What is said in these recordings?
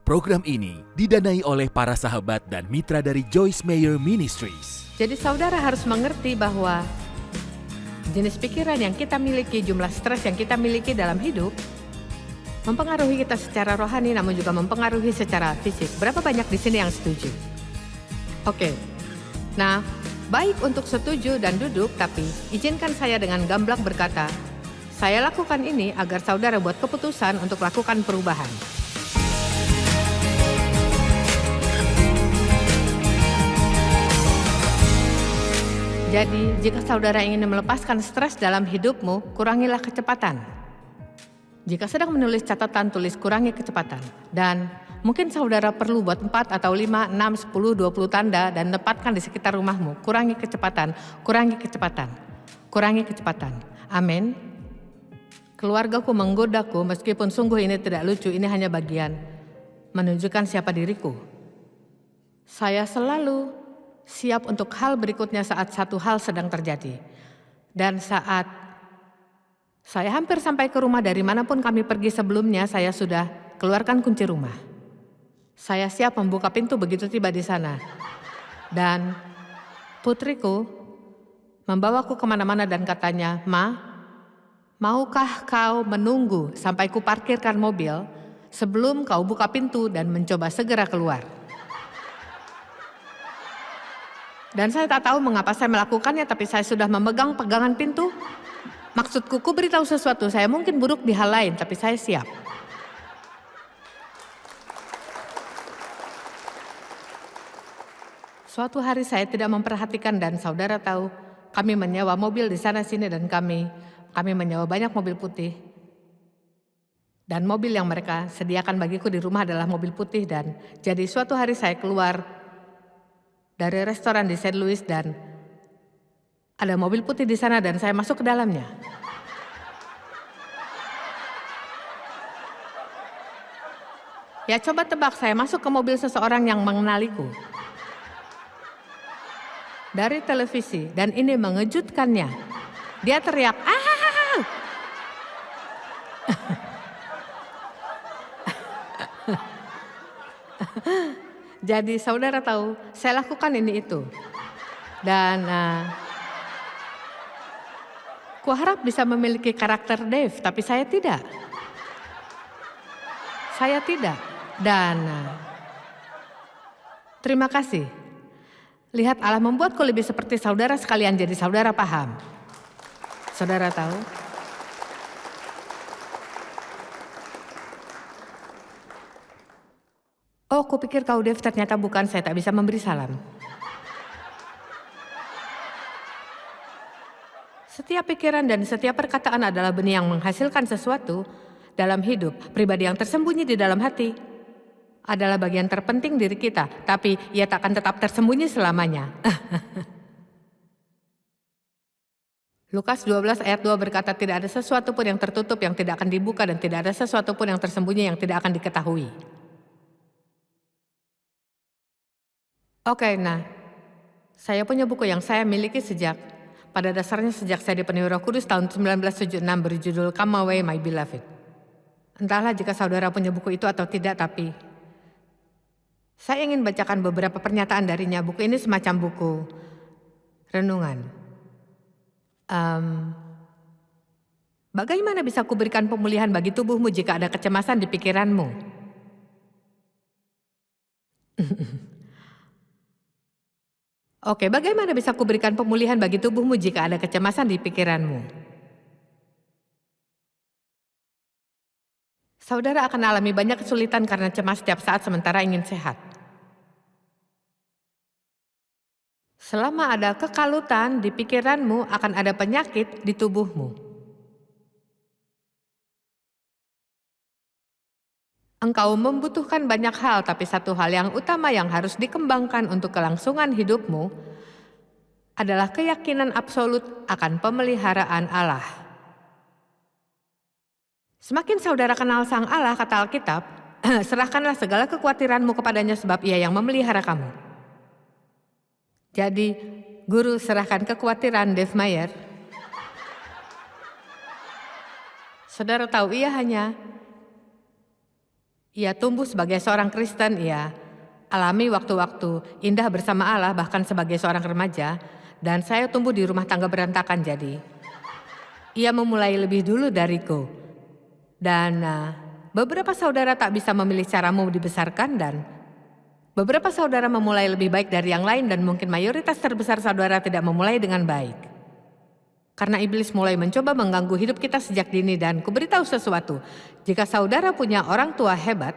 Program ini didanai oleh para sahabat dan mitra dari Joyce Meyer Ministries. Jadi saudara harus mengerti bahwa jenis pikiran yang kita miliki, jumlah stres yang kita miliki dalam hidup mempengaruhi kita secara rohani, namun juga mempengaruhi secara fisik. Berapa banyak di sini yang setuju? Oke. Nah, baik untuk setuju dan duduk, tapi izinkan saya dengan gamblang berkata, saya lakukan ini agar saudara buat keputusan untuk lakukan perubahan. Jadi, jika saudara ingin melepaskan stres dalam hidupmu, kurangilah kecepatan. Jika sedang menulis catatan, tulis kurangi kecepatan. Dan mungkin saudara perlu buat 4 atau 5, 6, 10, 20 tanda dan tempatkan di sekitar rumahmu. Kurangi kecepatan, kurangi kecepatan, kurangi kecepatan. Amin. Keluargaku menggodaku, meskipun sungguh ini tidak lucu, ini hanya bagian menunjukkan siapa diriku. Saya selalu siap untuk hal berikutnya saat satu hal sedang terjadi. Dan saat saya hampir sampai ke rumah dari manapun kami pergi sebelumnya, saya sudah keluarkan kunci rumah. Saya siap membuka pintu begitu tiba di sana. Dan putriku membawaku kemana-mana dan katanya, "Ma, maukah kau menunggu sampai ku parkirkan mobil sebelum kau buka pintu dan mencoba segera keluar?" Dan saya tak tahu mengapa saya melakukannya, tapi saya sudah memegang pegangan pintu. Maksudku, ku beritahu sesuatu, saya mungkin buruk di hal lain, tapi saya siap. Suatu hari saya tidak memperhatikan dan saudara tahu, kami menyewa mobil di sana-sini dan kami menyewa banyak mobil putih. Dan mobil yang mereka sediakan bagiku di rumah adalah mobil putih, dan jadi suatu hari saya keluar dari restoran di St. Louis dan ada mobil putih di sana dan saya masuk ke dalamnya. Ya coba tebak, saya masuk ke mobil seseorang yang mengenaliku dari televisi dan ini mengejutkannya. Dia teriak, "Ah!" Jadi saudara tahu, saya lakukan ini itu. Dan kuharap bisa memiliki karakter Dave, tapi saya tidak. Saya tidak. Dan terima kasih. Lihat, Allah membuatku lebih seperti saudara sekalian, jadi saudara paham. Saudara tahu? Oh, kupikir kau Dave, ternyata bukan, saya tak bisa memberi salam. Setiap pikiran dan setiap perkataan adalah benih yang menghasilkan sesuatu dalam hidup. Pribadi yang tersembunyi di dalam hati adalah bagian terpenting diri kita, tapi ia tak akan tetap tersembunyi selamanya. Lukas 12 ayat 2 berkata, tidak ada sesuatu pun yang tertutup yang tidak akan dibuka dan tidak ada sesuatu pun yang tersembunyi yang tidak akan diketahui. Oke, nah, saya punya buku yang saya miliki pada dasarnya sejak saya dipenuhi Roh Kudus tahun 1976 berjudul Come Away My Beloved. Entahlah jika saudara punya buku itu atau tidak, tapi saya ingin bacakan beberapa pernyataan darinya. Buku ini semacam buku renungan. Bagaimana bisa kuberikan pemulihan bagi tubuhmu jika ada kecemasan di pikiranmu? Oke, bagaimana bisa kuberikan pemulihan bagi tubuhmu jika ada kecemasan di pikiranmu? Saudara akan alami banyak kesulitan karena cemas setiap saat sementara ingin sehat. Selama ada kekalutan di pikiranmu, akan ada penyakit di tubuhmu. Engkau membutuhkan banyak hal, tapi satu hal yang utama yang harus dikembangkan untuk kelangsungan hidupmu adalah keyakinan absolut akan pemeliharaan Allah. Semakin saudara kenal Sang Allah, kata Alkitab, serahkanlah segala kekhawatiranmu kepadanya sebab Ia yang memelihara kamu. Jadi, guru serahkan kekhawatiran Dave Meyer. Saudara tahu, ia Ia tumbuh sebagai seorang Kristen, ia alami waktu-waktu indah bersama Allah bahkan sebagai seorang remaja, dan saya tumbuh di rumah tangga berantakan jadi. Ia memulai lebih dulu dariku. Dan beberapa saudara tak bisa memilih caramu dibesarkan dan beberapa saudara memulai lebih baik dari yang lain dan mungkin mayoritas terbesar saudara tidak memulai dengan baik. Karena iblis mulai mencoba mengganggu hidup kita sejak dini dan kuberitahu sesuatu. Jika saudara punya orang tua hebat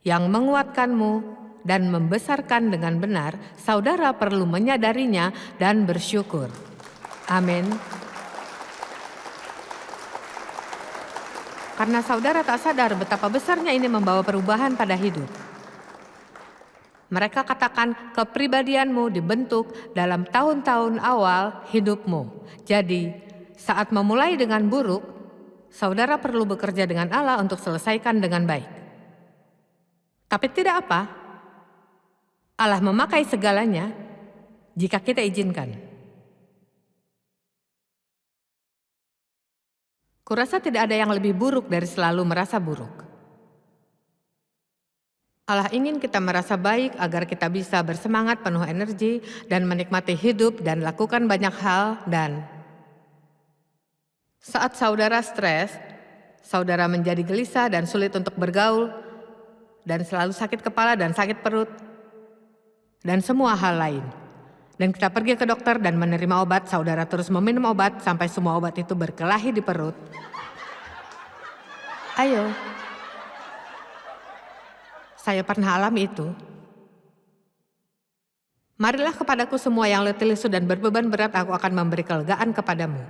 yang menguatkanmu dan membesarkan dengan benar, saudara perlu menyadarinya dan bersyukur. Amin. Karena saudara tak sadar betapa besarnya ini membawa perubahan pada hidup. Mereka katakan kepribadianmu dibentuk dalam tahun-tahun awal hidupmu. Jadi, saat memulai dengan buruk, saudara perlu bekerja dengan Allah untuk selesaikan dengan baik. Tapi tidak apa, Allah memakai segalanya jika kita izinkan. Kurasa tidak ada yang lebih buruk dari selalu merasa buruk. Allah ingin kita merasa baik agar kita bisa bersemangat, penuh energi, dan menikmati hidup dan lakukan banyak hal. Dan saat saudara stres, saudara menjadi gelisah dan sulit untuk bergaul, dan selalu sakit kepala dan sakit perut, dan semua hal lain. Dan kita pergi ke dokter dan menerima obat, saudara terus meminum obat sampai semua obat itu berkelahi di perut. Ayo. Saya pernah alami itu. Marilah kepadaku semua yang letih lesu dan berbeban berat, aku akan memberi kelegaan kepadamu.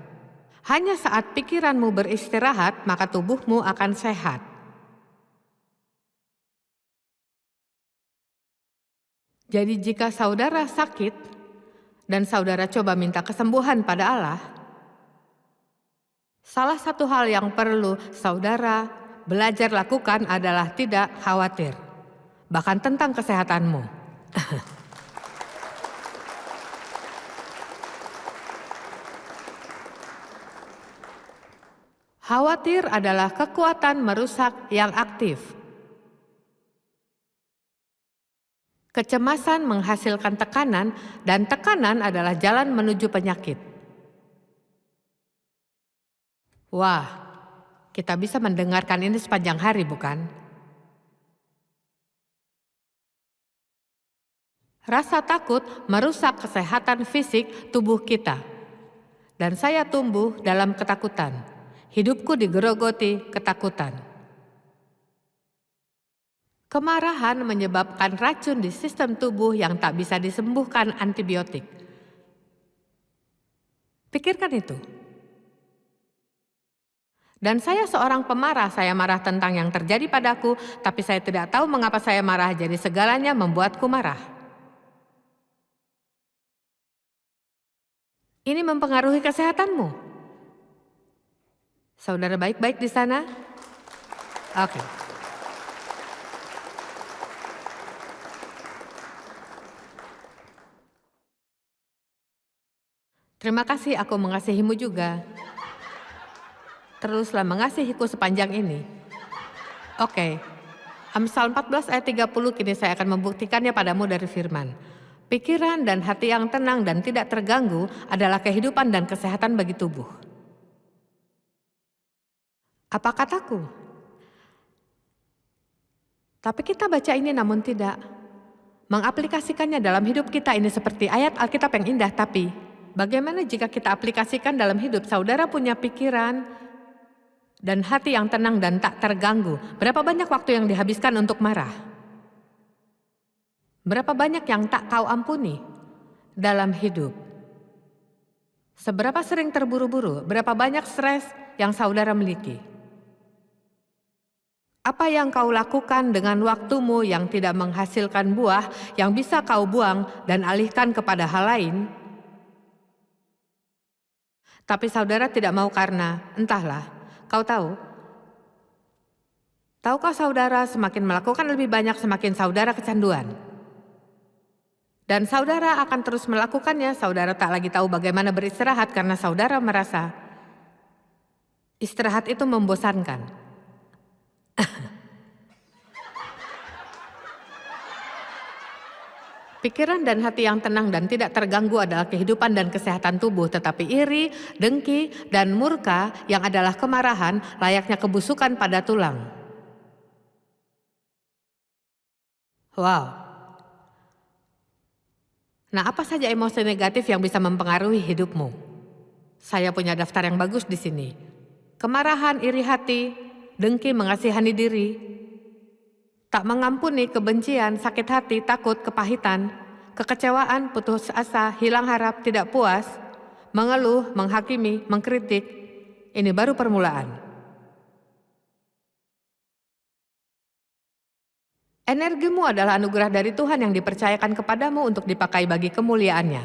Hanya saat pikiranmu beristirahat, maka tubuhmu akan sehat. Jadi jika saudara sakit dan saudara coba minta kesembuhan pada Allah, salah satu hal yang perlu saudara belajar lakukan adalah tidak khawatir. Bahkan tentang kesehatanmu. Khawatir adalah kekuatan merusak yang aktif. Kecemasan menghasilkan tekanan dan tekanan adalah jalan menuju penyakit. Wah, kita bisa mendengarkan ini sepanjang hari, bukan? Rasa takut merusak kesehatan fisik tubuh kita. Dan saya tumbuh dalam ketakutan. Hidupku digerogoti ketakutan. Kemarahan menyebabkan racun di sistem tubuh yang tak bisa disembuhkan antibiotik. Pikirkan itu. Dan saya seorang pemarah, saya marah tentang yang terjadi padaku, tapi saya tidak tahu mengapa saya marah, jadi segalanya membuatku marah. Ini mempengaruhi kesehatanmu. Saudara baik-baik di sana? Oke. Terima kasih, aku mengasihimu juga. Teruslah mengasihiku sepanjang ini. Oke. Amsal 14 ayat 30, kini saya akan membuktikannya padamu dari firman. Pikiran dan hati yang tenang dan tidak terganggu adalah kehidupan dan kesehatan bagi tubuh. Apa kataku? Tapi kita baca ini namun tidak mengaplikasikannya dalam hidup kita. Ini seperti ayat Alkitab yang indah, tapi bagaimana jika kita aplikasikan dalam hidup? Saudara punya pikiran dan hati yang tenang dan tak terganggu. Berapa banyak waktu yang dihabiskan untuk marah? Berapa banyak yang tak kau ampuni dalam hidup? Seberapa sering terburu-buru? Berapa banyak stres yang saudara miliki? Apa yang kau lakukan dengan waktumu yang tidak menghasilkan buah yang bisa kau buang dan alihkan kepada hal lain? Tapi saudara tidak mau karena, entahlah, kau tahu? Tahukah saudara, semakin melakukan lebih banyak semakin saudara kecanduan? Dan saudara akan terus melakukannya, saudara tak lagi tahu bagaimana beristirahat karena saudara merasa istirahat itu membosankan. Pikiran dan hati yang tenang dan tidak terganggu adalah kehidupan dan kesehatan tubuh, tetapi iri, dengki, dan murka yang adalah kemarahan layaknya kebusukan pada tulang. Wow. Nah, apa saja emosi negatif yang bisa mempengaruhi hidupmu? Saya punya daftar yang bagus di sini. Kemarahan, iri hati, dengki, mengasihani diri, tak mengampuni, kebencian, sakit hati, takut, kepahitan, kekecewaan, putus asa, hilang harap, tidak puas, mengeluh, menghakimi, mengkritik. Ini baru permulaan. Energimu adalah anugerah dari Tuhan yang dipercayakan kepadamu untuk dipakai bagi kemuliaannya.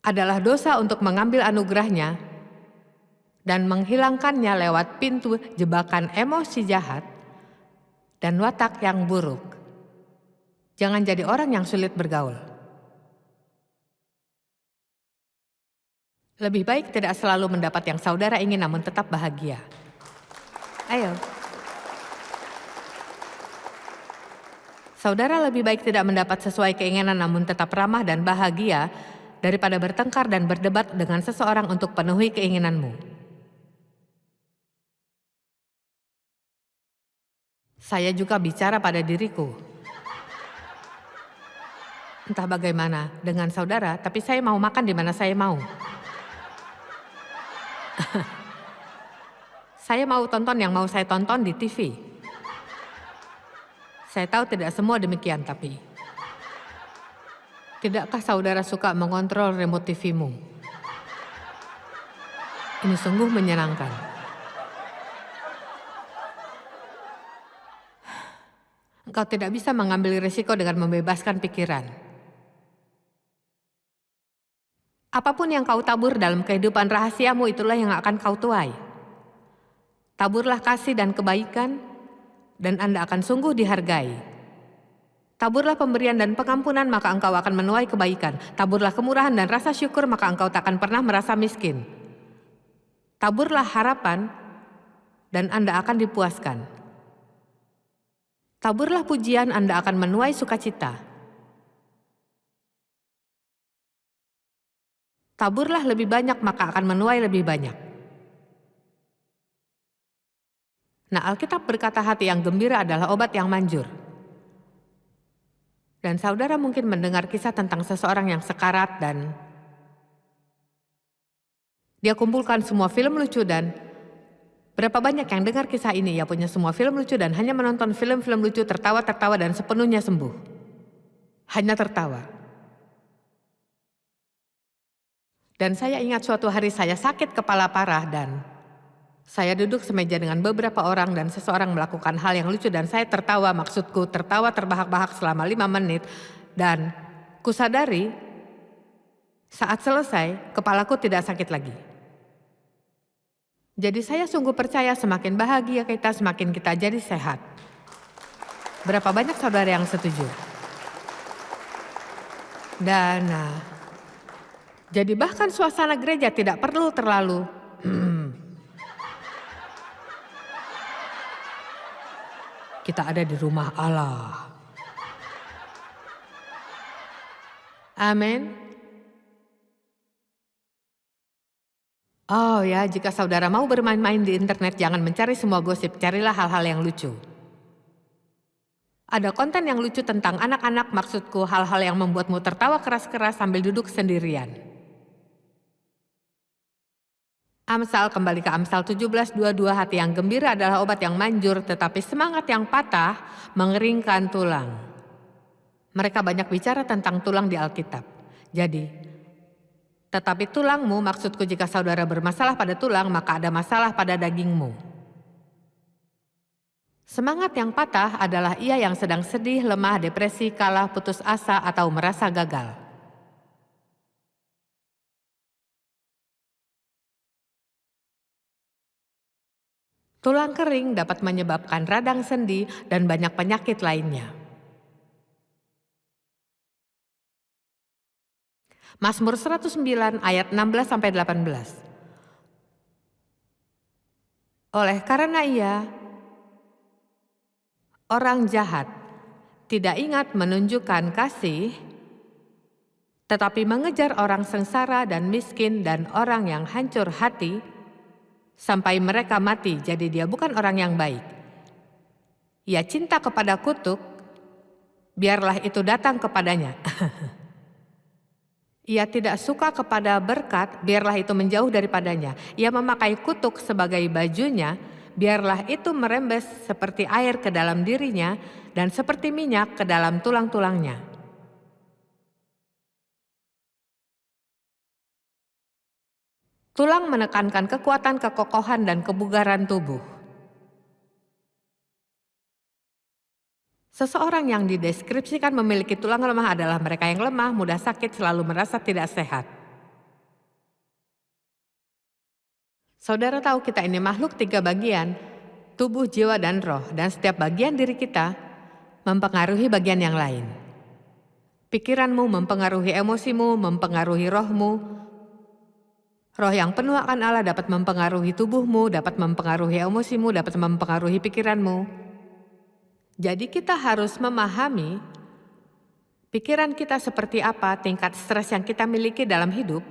Adalah dosa untuk mengambil anugerahnya dan menghilangkannya lewat pintu jebakan emosi jahat dan watak yang buruk. Jangan jadi orang yang sulit bergaul. Lebih baik tidak selalu mendapat yang saudara ingin namun tetap bahagia. Ayo. Saudara lebih baik tidak mendapat sesuai keinginan namun tetap ramah dan bahagia daripada bertengkar dan berdebat dengan seseorang untuk penuhi keinginanmu. Saya juga bicara pada diriku. Entah bagaimana dengan saudara, tapi saya mau makan di mana saya mau. Saya mau tonton yang mau saya tonton di TV. Saya tahu tidak semua demikian, tapi tidakkah saudara suka mengontrol remote TV-mu? Ini sungguh menyenangkan. Engkau tidak bisa mengambil risiko dengan membebaskan pikiran. Apapun yang kau tabur dalam kehidupan rahasiamu, itulah yang akan kau tuai. Taburlah kasih dan kebaikan, dan Anda akan sungguh dihargai. Taburlah pemberian dan pengampunan, maka engkau akan menuai kebaikan. Taburlah kemurahan dan rasa syukur, maka engkau tak akan pernah merasa miskin. Taburlah harapan, dan Anda akan dipuaskan. Taburlah pujian, Anda akan menuai sukacita. Taburlah lebih banyak, maka akan menuai lebih banyak. Nah, Alkitab berkata hati yang gembira adalah obat yang manjur. Dan saudara mungkin mendengar kisah tentang seseorang yang sekarat dan dia kumpulkan semua film lucu, dan berapa banyak yang dengar kisah ini? Ia punya semua film lucu dan hanya menonton film-film lucu, tertawa-tertawa dan sepenuhnya sembuh. Hanya tertawa. Dan saya ingat suatu hari saya sakit kepala parah dan saya duduk semeja dengan beberapa orang dan seseorang melakukan hal yang lucu dan saya tertawa, maksudku tertawa terbahak-bahak selama 5 menit dan kusadari saat selesai kepalaku tidak sakit lagi. Jadi saya sungguh percaya semakin bahagia kita, semakin kita jadi sehat. Berapa banyak saudara yang setuju? Dan jadi bahkan suasana gereja tidak perlu terlalu kita ada di rumah Allah. Amin. Oh ya, jika saudara mau bermain-main di internet, jangan mencari semua gosip, carilah hal-hal yang lucu. Ada konten yang lucu tentang anak-anak, maksudku hal-hal yang membuatmu tertawa keras-keras sambil duduk sendirian. Amsal, kembali ke Amsal 17:22, hati yang gembira adalah obat yang manjur, tetapi semangat yang patah mengeringkan tulang. Mereka banyak bicara tentang tulang di Alkitab. Jadi, tetapi tulangmu, maksudku jika saudara bermasalah pada tulang, maka ada masalah pada dagingmu. Semangat yang patah adalah ia yang sedang sedih, lemah, depresi, kalah, putus asa, atau merasa gagal. Tulang kering dapat menyebabkan radang sendi dan banyak penyakit lainnya. Mazmur 109 ayat 16-18. Oleh karena ia orang jahat tidak ingat menunjukkan kasih, tetapi mengejar orang sengsara dan miskin dan orang yang hancur hati, sampai mereka mati. Jadi dia bukan orang yang baik. Ia cinta kepada kutuk, biarlah itu datang kepadanya. Ia tidak suka kepada berkat, biarlah itu menjauh daripadanya. Ia memakai kutuk sebagai bajunya, biarlah itu merembes seperti air ke dalam dirinya dan seperti minyak ke dalam tulang-tulangnya. Tulang menekankan kekuatan, kekokohan, dan kebugaran tubuh. Seseorang yang dideskripsikan memiliki tulang lemah adalah mereka yang lemah, mudah sakit, selalu merasa tidak sehat. Saudara tahu kita ini makhluk 3 bagian, tubuh, jiwa, dan roh, dan setiap bagian diri kita mempengaruhi bagian yang lain. Pikiranmu mempengaruhi emosimu, mempengaruhi rohmu. Roh yang penuh akan Allah dapat mempengaruhi tubuhmu, dapat mempengaruhi emosimu, dapat mempengaruhi pikiranmu. Jadi kita harus memahami pikiran kita seperti apa, tingkat stres yang kita miliki dalam hidup,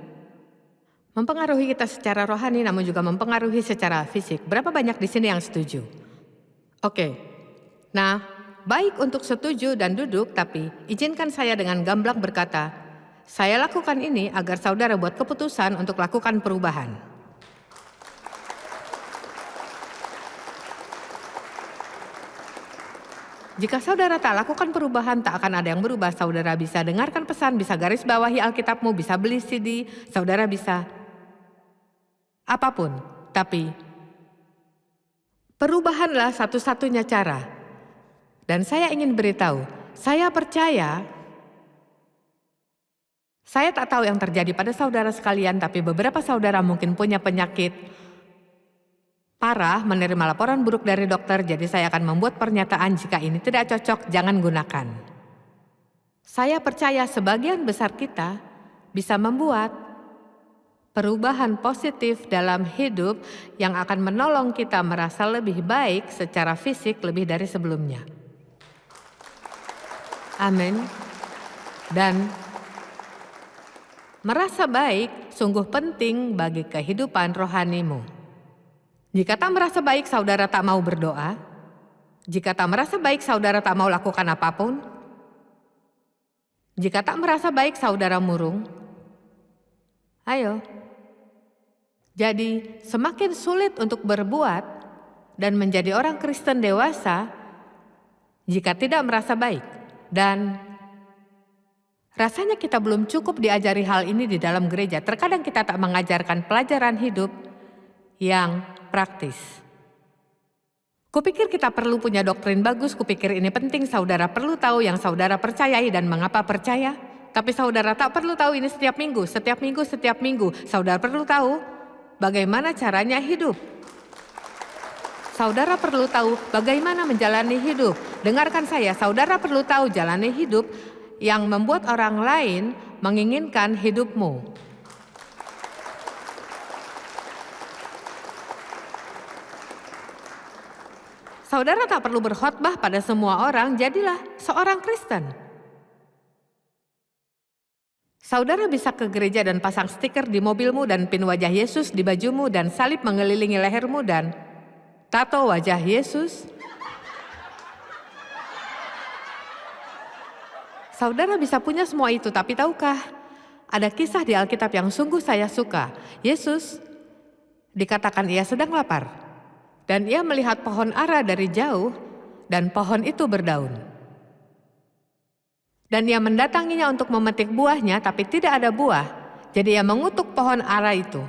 mempengaruhi kita secara rohani namun juga mempengaruhi secara fisik. Berapa banyak di sini yang setuju? Oke, nah baik untuk setuju dan duduk, tapi izinkan saya dengan gamblang berkata, saya lakukan ini agar saudara buat keputusan untuk lakukan perubahan. Jika saudara tak lakukan perubahan, tak akan ada yang berubah. Saudara bisa dengarkan pesan, bisa garis bawahi Alkitabmu, bisa beli CD, saudara bisa apapun. Tapi perubahanlah satu-satunya cara. Dan saya ingin beritahu, saya percaya, saya tak tahu yang terjadi pada saudara sekalian, tapi beberapa saudara mungkin punya penyakit parah, menerima laporan buruk dari dokter, jadi saya akan membuat pernyataan jika ini tidak cocok, jangan gunakan. Saya percaya sebagian besar kita bisa membuat perubahan positif dalam hidup yang akan menolong kita merasa lebih baik secara fisik lebih dari sebelumnya. Amin. Dan merasa baik sungguh penting bagi kehidupan rohanimu. Jika tak merasa baik, saudara tak mau berdoa. Jika tak merasa baik, saudara tak mau lakukan apapun. Jika tak merasa baik, saudara murung. Ayo. Jadi, semakin sulit untuk berbuat dan menjadi orang Kristen dewasa jika tidak merasa baik. Dan rasanya kita belum cukup diajari hal ini di dalam gereja. Terkadang kita tak mengajarkan pelajaran hidup yang praktis. Kupikir kita perlu punya doktrin bagus, kupikir ini penting, saudara perlu tahu yang saudara percayai dan mengapa percaya. Tapi saudara tak perlu tahu ini setiap minggu. Saudara perlu tahu bagaimana caranya hidup. Saudara perlu tahu bagaimana menjalani hidup. Dengarkan saya, saudara perlu tahu jalani hidup yang membuat orang lain menginginkan hidupmu. Saudara tak perlu berkhotbah pada semua orang, jadilah seorang Kristen. Saudara bisa ke gereja dan pasang stiker di mobilmu dan pin wajah Yesus di bajumu dan salib mengelilingi lehermu dan tato wajah Yesus. Saudara bisa punya semua itu, tapi tahukah ada kisah di Alkitab yang sungguh saya suka. Yesus dikatakan ia sedang lapar. Dan ia melihat pohon ara dari jauh, dan pohon itu berdaun. Dan ia mendatanginya untuk memetik buahnya, tapi tidak ada buah. Jadi ia mengutuk pohon ara itu.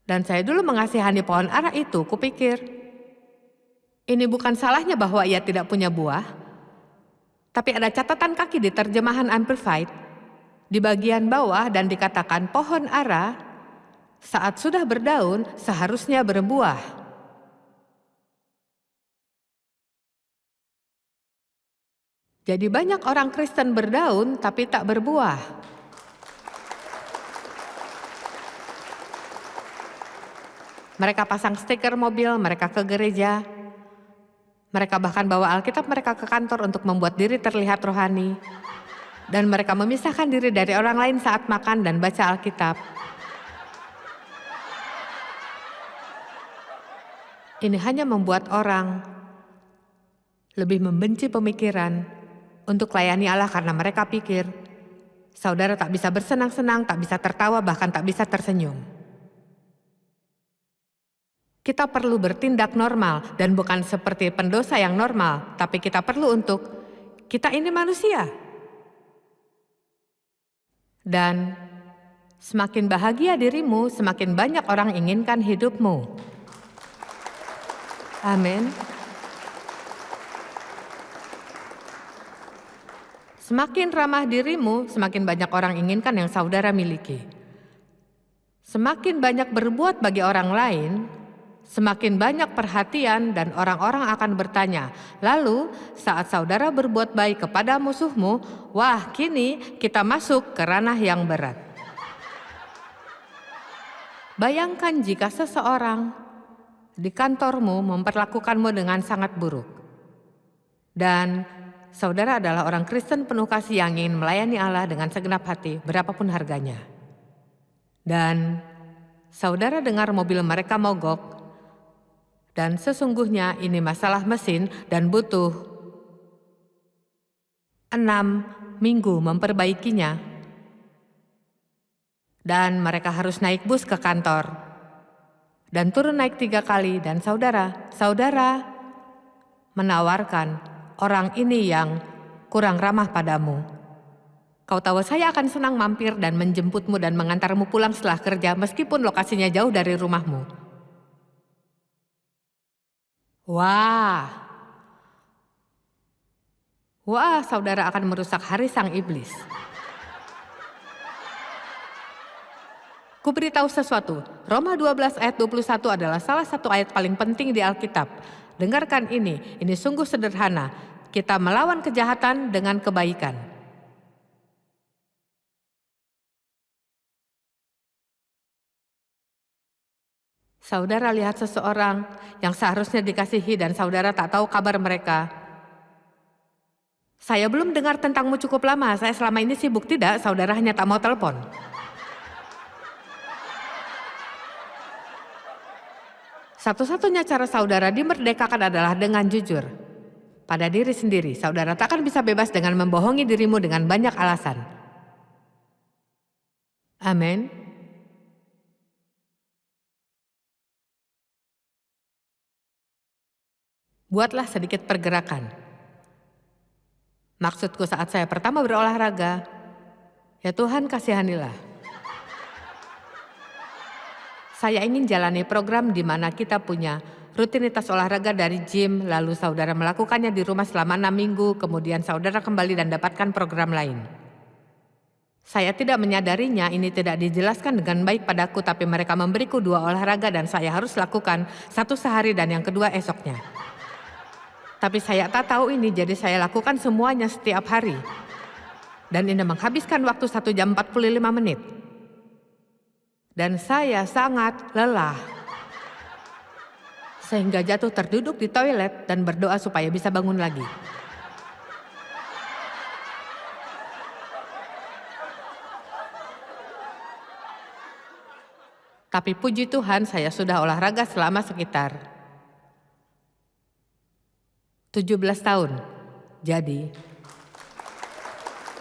Dan saya dulu mengasihani pohon ara itu, kupikir, ini bukan salahnya bahwa ia tidak punya buah. Tapi ada catatan kaki di terjemahan Amplified, di bagian bawah dan dikatakan pohon ara saat sudah berdaun seharusnya berbuah. Jadi banyak orang Kristen berdaun tapi tak berbuah. Mereka pasang stiker mobil, mereka ke gereja, Mereka bahkan bawa Alkitab mereka ke kantor untuk membuat diri terlihat rohani. Dan mereka memisahkan diri dari orang lain saat makan dan baca Alkitab. Ini hanya membuat orang lebih membenci pemikiran untuk layani Allah karena mereka pikir saudara tak bisa bersenang-senang, tak bisa tertawa, bahkan tak bisa tersenyum. Kita perlu bertindak normal dan bukan seperti pendosa yang normal, tapi kita perlu untuk kita ini manusia. Dan semakin bahagia dirimu, semakin banyak orang inginkan hidupmu. Amin. Semakin ramah dirimu, semakin banyak orang inginkan yang saudara miliki. Semakin banyak berbuat bagi orang lain, semakin banyak perhatian dan orang-orang akan bertanya. Lalu saat saudara berbuat baik kepada musuhmu, wah kini kita masuk ke ranah yang berat. Bayangkan jika seseorang di kantormu memperlakukanmu dengan sangat buruk. Dan saudara adalah orang Kristen penuh kasih yang ingin melayani Allah dengan segenap hati, berapapun harganya. Dan saudara dengar mobil mereka mogok, dan sesungguhnya ini masalah mesin dan butuh 6 minggu memperbaikinya. Dan mereka harus naik bus ke kantor. Dan turun naik 3 kali, dan saudara menawarkan orang ini yang kurang ramah padamu. Kau tahu saya akan senang mampir dan menjemputmu dan mengantarmu pulang setelah kerja meskipun lokasinya jauh dari rumahmu. Wah, saudara akan merusak hari sang iblis. Kuberitahu sesuatu, Roma 12 ayat 21 adalah salah satu ayat paling penting di Alkitab. Dengarkan ini sungguh sederhana. Kita melawan kejahatan dengan kebaikan. Saudara lihat seseorang yang seharusnya dikasihi dan saudara tak tahu kabar mereka. Saya belum dengar tentangmu cukup lama, saya selama ini sibuk. Tidak, saudara hanya tak mau telepon. Satu-satunya cara saudara dimerdekakan adalah dengan jujur. Pada diri sendiri, saudara tak akan bisa bebas dengan membohongi dirimu dengan banyak alasan. Amin. Buatlah sedikit pergerakan. Maksudku saat saya pertama berolahraga, ya Tuhan kasihanilah. Saya ingin jalani program di mana kita punya rutinitas olahraga dari gym, lalu saudara melakukannya di rumah selama 6 minggu, kemudian saudara kembali dan dapatkan program lain. Saya tidak menyadarinya, ini tidak dijelaskan dengan baik padaku, tapi mereka memberiku 2 olahraga dan saya harus lakukan, satu sehari dan yang kedua esoknya. Tapi saya tak tahu ini, jadi saya lakukan semuanya setiap hari. Dan ini menghabiskan waktu 1 jam 45 menit. Dan saya sangat lelah. Sehingga jatuh terduduk di toilet dan berdoa supaya bisa bangun lagi. Tapi puji Tuhan saya sudah olahraga selama sekitar 17 tahun.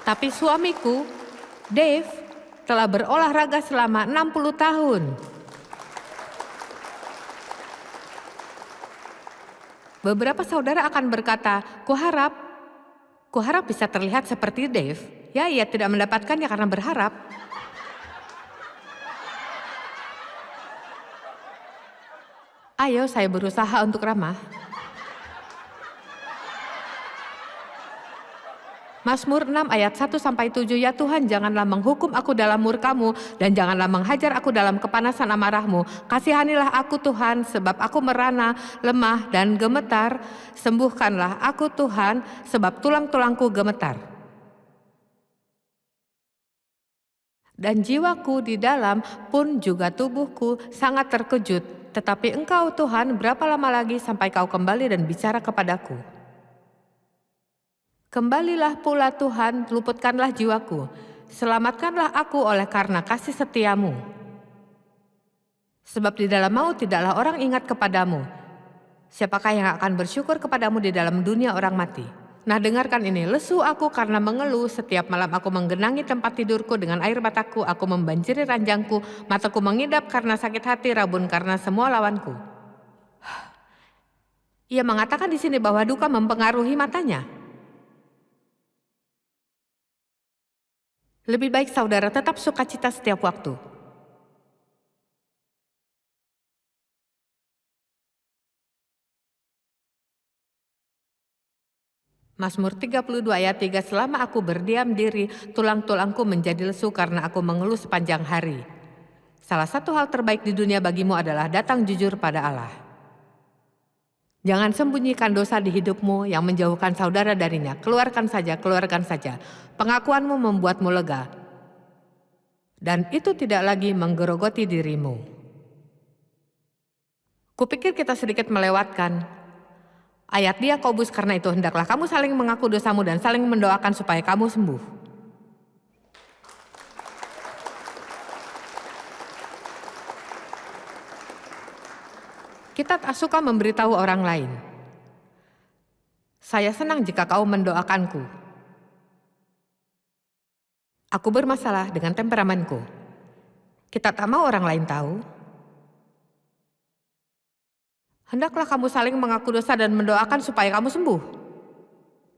Tapi suamiku, Dave, telah berolahraga selama 60 tahun. Beberapa saudara akan berkata, kuharap bisa terlihat seperti Dave. Ya, ia tidak mendapatkannya karena berharap. Ayo, saya berusaha untuk ramah. Mazmur 6 ayat 1-7, ya Tuhan janganlah menghukum aku dalam murka-Mu dan janganlah menghajar aku dalam kepanasan amarah-Mu. Kasihanilah aku Tuhan sebab aku merana, lemah dan gemetar. Sembuhkanlah aku Tuhan sebab tulang-tulangku gemetar. Dan jiwaku di dalam pun juga tubuhku sangat terkejut. Tetapi Engkau Tuhan, berapa lama lagi sampai Kau kembali dan bicara kepadaku? Kembalilah pula Tuhan, luputkanlah jiwaku, selamatkanlah aku oleh karena kasih setiamu. Sebab di dalam maut tidaklah orang ingat kepadamu. Siapakah yang akan bersyukur kepadamu di dalam dunia orang mati? Nah, dengarkan ini, lesu aku karena mengeluh, setiap malam aku menggenangi tempat tidurku dengan air mataku, aku membanjiri ranjangku, mataku mengidap karena sakit hati, rabun karena semua lawanku. Ia mengatakan di sini bahwa duka mempengaruhi matanya. Lebih baik saudara tetap sukacita setiap waktu. Mazmur 32 ayat 3, selama aku berdiam diri, tulang-tulangku menjadi lesu karena aku mengeluh sepanjang hari. Salah satu hal terbaik di dunia bagimu adalah datang jujur pada Allah. Jangan sembunyikan dosa di hidupmu yang menjauhkan saudara darinya. Keluarkan saja, keluarkan saja. Pengakuanmu membuatmu lega. Dan itu tidak lagi menggerogoti dirimu. Kupikir kita sedikit melewatkan ayat di Yakobus, karena itu hendaklah kamu saling mengaku dosamu dan saling mendoakan supaya kamu sembuh. Kita tak suka memberitahu orang lain. Saya senang jika kau mendoakanku. Aku bermasalah dengan temperamenku. Kita tak mau orang lain tahu. Hendaklah kamu saling mengaku dosa dan mendoakan supaya kamu sembuh.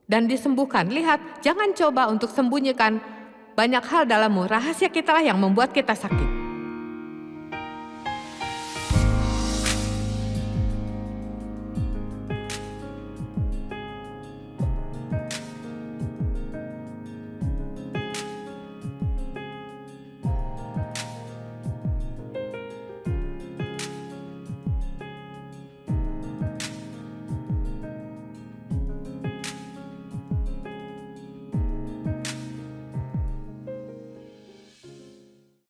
Dan disembuhkan. Lihat, jangan coba untuk sembunyikan banyak hal dalammu. Rahasia kitalah yang membuat kita sakit.